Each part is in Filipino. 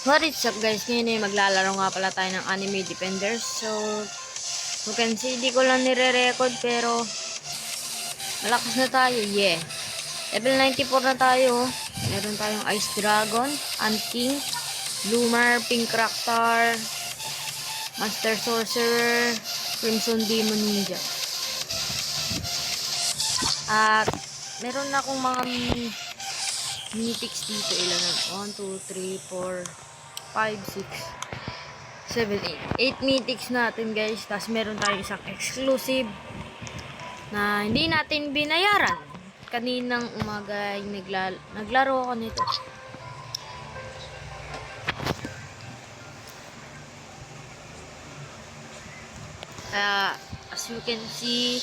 What is up guys, ngayon ay maglalaro nga pala tayo ng Anime Defenders. So, you can see, di ko lang nire-record pero malakas na tayo, yeah. Level 94 na tayo. Meron tayong Ice Dragon, Ant King, Bloomer, Pink Raktar, Master Sorcerer, Crimson Demon Ninja. At meron na akong mga mythics dito. Ilan na? 1, 2, 3, 4, 5, 6, 7, 8. 8 mythics natin guys. Tapos meron tayong isang exclusive na hindi natin binayaran. Kaninang umaga naglaro ako nito. As you can see,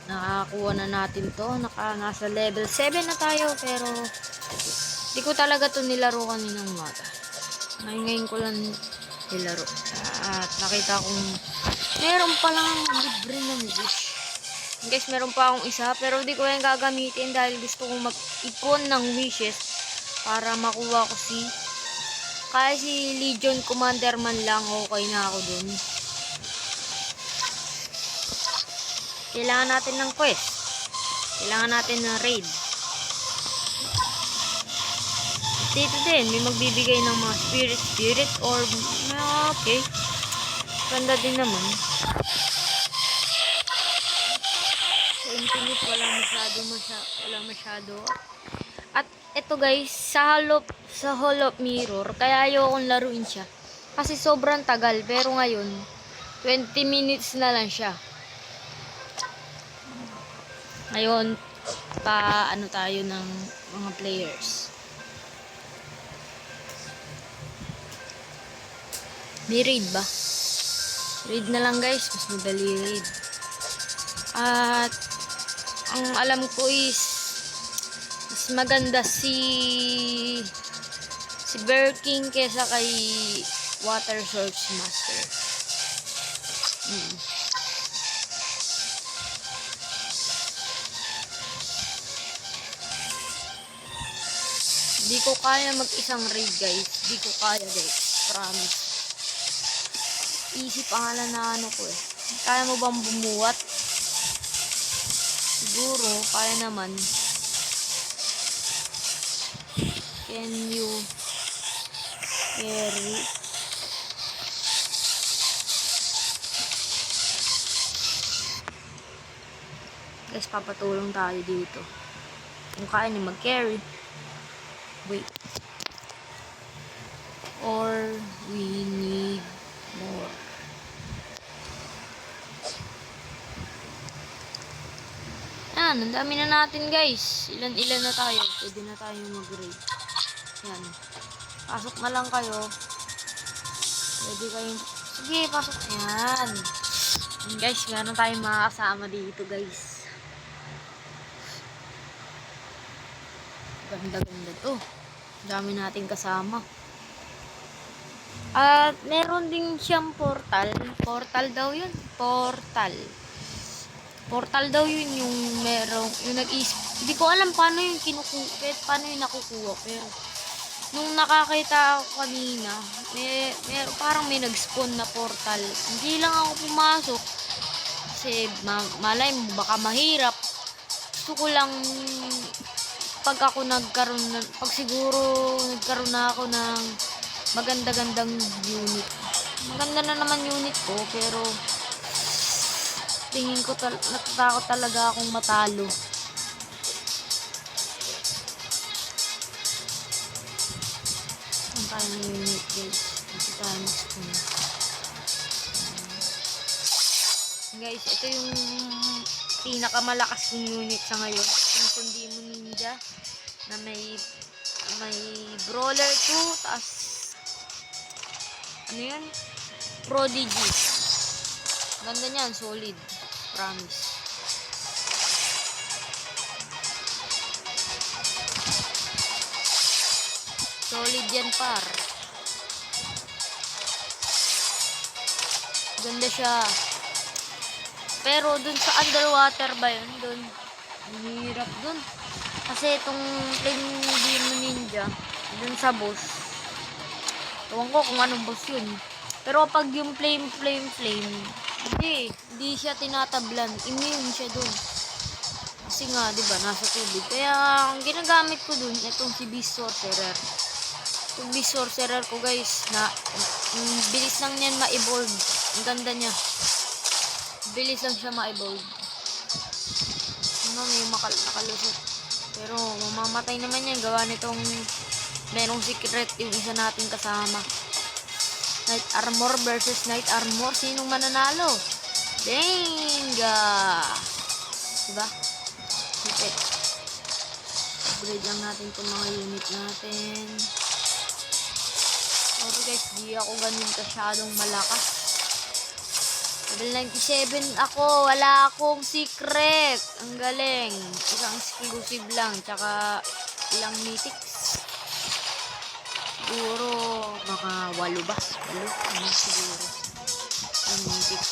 nakakuha na natin to. Nasa level 7 na tayo. Pero di ko talaga to nilaro kaninang umaga. Ngayon ko lang nilaro. At nakita kong meron palang libre ng wish. Guys, meron pa akong isa pero di ko yan gagamitin dahil gusto kong mag-ipon ng wishes para makuha ko kaya si Legion Commander man lang, okay na ako dun. Kailangan natin ng quest. Kailangan natin ng raid. Dito din, may magbibigay ng mga spirit orb. Okay. Ganda din naman. Sa infinite, wala masyado. At ito guys, sa Hall of Mirror, kaya ayokong laruin siya. Kasi sobrang tagal, pero ngayon, 20 minutes na lang siya. Ngayon, ano tayo ng mga players. May raid ba? Raid na lang guys, mas madali raid. At ang alam ko is mas maganda si Bear King kesa kay Water Source Master. Di ko kaya mag-isang raid guys. Di ko kaya guys. Promise. Isip pangalan na ano ko eh. Kaya mo bang bumuwat? Siguro, kaya naman. Can you carry? Guys, papatulong tayo dito. Kung kaya niya mag-carry. Wait. Or we need more. Yan, ang dami na natin guys. Ilan na tayo. Pwede na tayo mag-raid. Yan. Pasok na lang kayo. Pwede kayong... Sige, pasok. Yan. Yan guys, meron tayong mga kasama dito guys. Ganda-ganda to. Dami nating kasama. At meron din siyang portal. Portal daw yun. Portal daw yun yung merong, yung hindi ko alam paano yung paano yung nakukuha, pero nung nakakita ako kanina, parang may nag-spawn na portal. Hindi lang ako pumasok kasi malay mo baka mahirap. Gusto ko lang pag siguro nagkaroon na ako ng maganda-gandang unit. Maganda na naman unit ko, pero tingin ko natatakot talaga akong matalo. Ang tayo ng unit guys. Ito tayo mag-spawn. Guys, ito yung pinakamalakas kong unit sa ngayon. Crimson Demon Ninja na may Brawler 2, taas ano yan? Prodigy. Ganda niyan, solid. Promise. Solid yan par. Ganda siya. Pero dun sa underwater ba yun? Dun. Mahirap dun. Kasi itong Flame Demon Ninja, dun sa boss. Ewan ko kung anong boss yun. Pero pag yung flame, hindi siya tinatablan. Immune siya dun. Kasi nga, di ba, nasa tubig. Kaya, ang ginagamit ko dun, itong si Beast Sorcerer. Itong Beast Sorcerer ko, guys, na, bilis lang niyan ma-evolve. Ang ganda niya. Bilis lang siya ma-evolve. Ano, may nakalusot. Pero, mamamatay naman yan. Gawa nitong, merong secret yung isa nating kasama. Knight Armor versus Knight Armor. Sinong mananalo? Denga! Diba? Sipit. Upgrade lang natin itong mga unit natin. Sorry guys, di ako ganun kasyadong malakas. Level 97 ako. Wala akong secret. Ang galing. Isang exclusive lang. Tsaka ilang mythics. Siguro baka 8 ba? 8? Ano siguro? Ang mythics.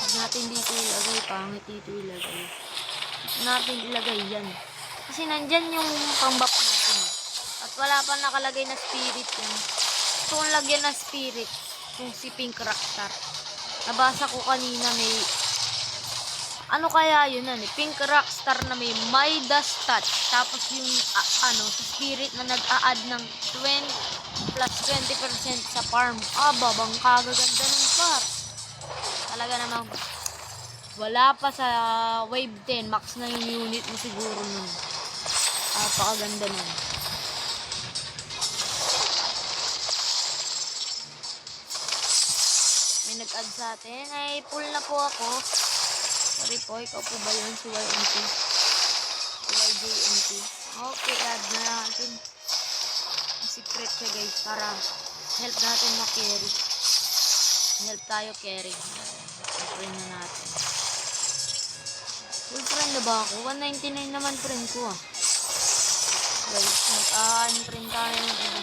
Huwag natin dito ilagay. Pangit dito ilagay. Huwag natin ilagay yan. Kasi nandyan yung pang-buff natin. At wala pa nakalagay na spirit yan. Gusto kong lagyan na spirit. Yung si Pink Rockstar. Nabasa ko kanina may ano kaya yun Pink Rockstar na may Midas Touch. Tapos yung sa spirit na nag-a-add ng 20 plus 20% sa farm. Babang kagaganda ng farm. Talaga namang wala pa sa wave 10. Max na yung unit mo siguro nun. Napakaganda nun. May nag-add sa atin. Ay, full na po ako. Sorry po, ikaw po ba yun? Si YMT. Si YJMT. Okay, add na natin. Secret siya guys, para help natin ma-carry. Help tayo carry. Friend na natin. Full friend na ba ako? 199 naman friend ko Guys, mag-friend tayo ng iba.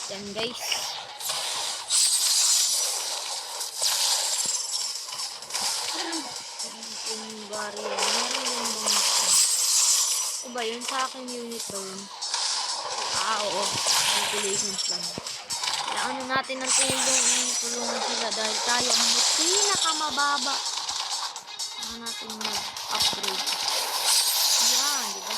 Yan guys. Yung barrier. Meron yung bang o ba yun? Sa akin unit ba yun? Oo. Calculations lang. Kailangan natin ng tulungan sila dahil tayo ang pinakamababa. Kailangan natin mag-upgrade. Yan, diba?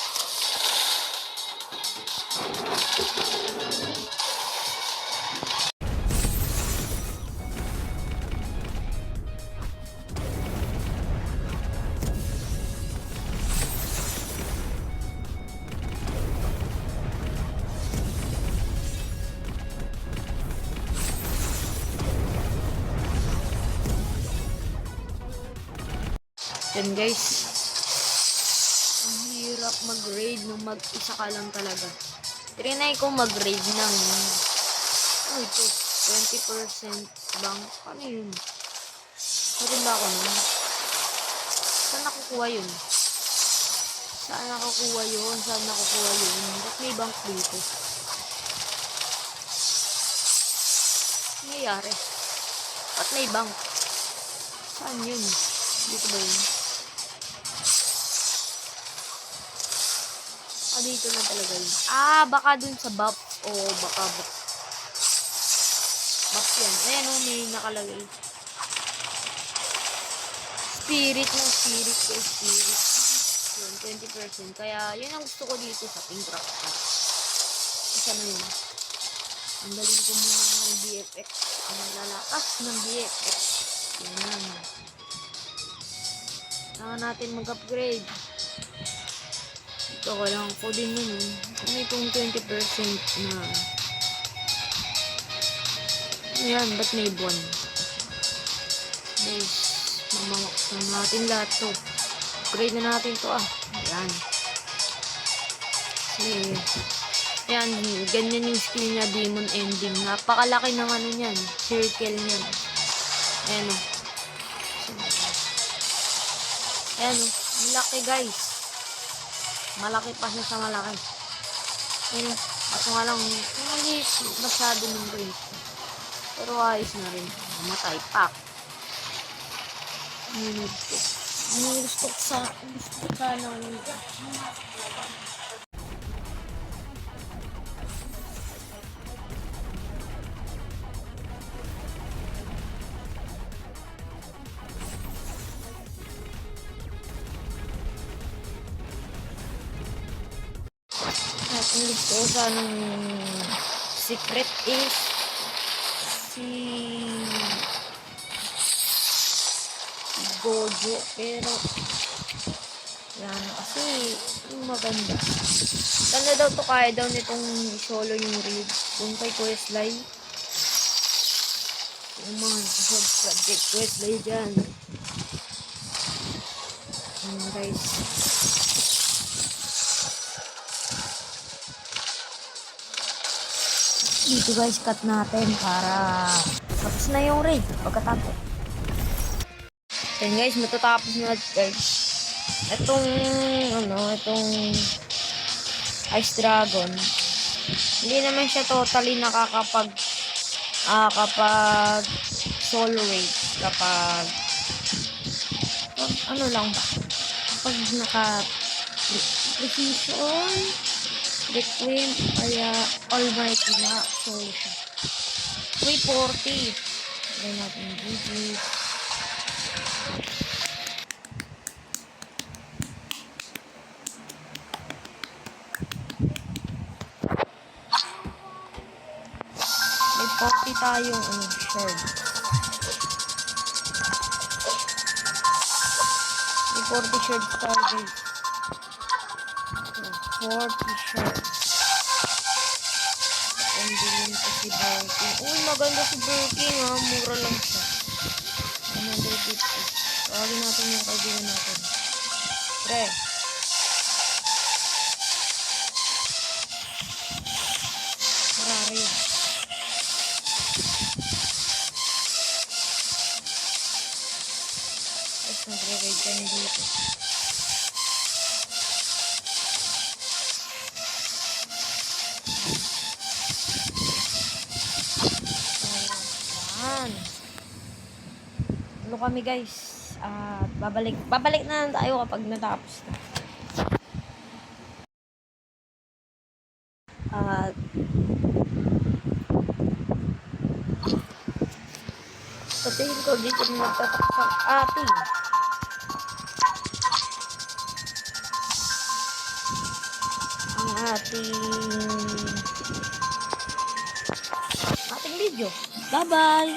Yan guys, ang hirap mag-raid nung mag-isa ka lang talaga. Trinay ko mag-raid ng ito, 20% bang, paano yun? Meron ba ako nun? Saan nakukuha yun? Saan nakukuha yun? Ba't may bank dito? Nangyayari? Ba't may bank? Saan yun? Dito ba yun? Dito lang talaga yun. Baka dun sa buff. Baka buff. Buff yan. Ayan may nakalagay. Spirit ng spirit ko. Spirit. Yun, 20%. Kaya, yun ang gusto ko dito sa Pink Rockstar. Isa na yun. Ang galing ko muna ng BFX. Ang lalakas ng BFX. Yan. Kailangan natin mag-upgrade. Ito, kailangan ko din yun. May itong 20% na. Ayan, ba't may buwan? Guys, mamamaks na natin lahat to. Upgrade na natin to Ayan. Kasi, ayan, ganyan yung skill niya, Demon Ending. Napakalaki ng ano niyan. Circle niyan. Ayan Ayan, oh. Ang laki, guys. Malaki pa siya sa malaki. Ayan, oh. Kaso nga lang, hindi masyado ng brace. Pero ayos na rin. Mamatay, pak. Gusto ko sana ng at ang gusto ko sanang secret is si Gojo, pero yan kasi yung maganda. Sana daw to kaya daw nitong solo yung raid kung kay Questlay. Yung mga nakasubscribe kay Questlay dyan. Guys. Dito guys, cut natin para tapos na yung raid pagkatapos. Then guys, matatapos na guys. Itong Ice Dragon. Hindi naman siya totally nakakapag kapag solo raid, kapag ano lang ba? Kapag naka precision, requiem, kaya almighty na solo siya. 340. Try natin GG. May 40 tayong shard. May 40 shards tayo guys. 40 shards. Ang bilhin ko si Birkin. Uy, maganda si Birkin ha. Mura lang siya. 150. Tawagin natin yung kaibigan natin. Pre. Ferrari. Tapos nagre-raid kami dito. Ayan. Ano kami guys. Babalik na lang tayo kapag natapos na. Sabihin ko dito nagtataksak ating ating video. Bye bye.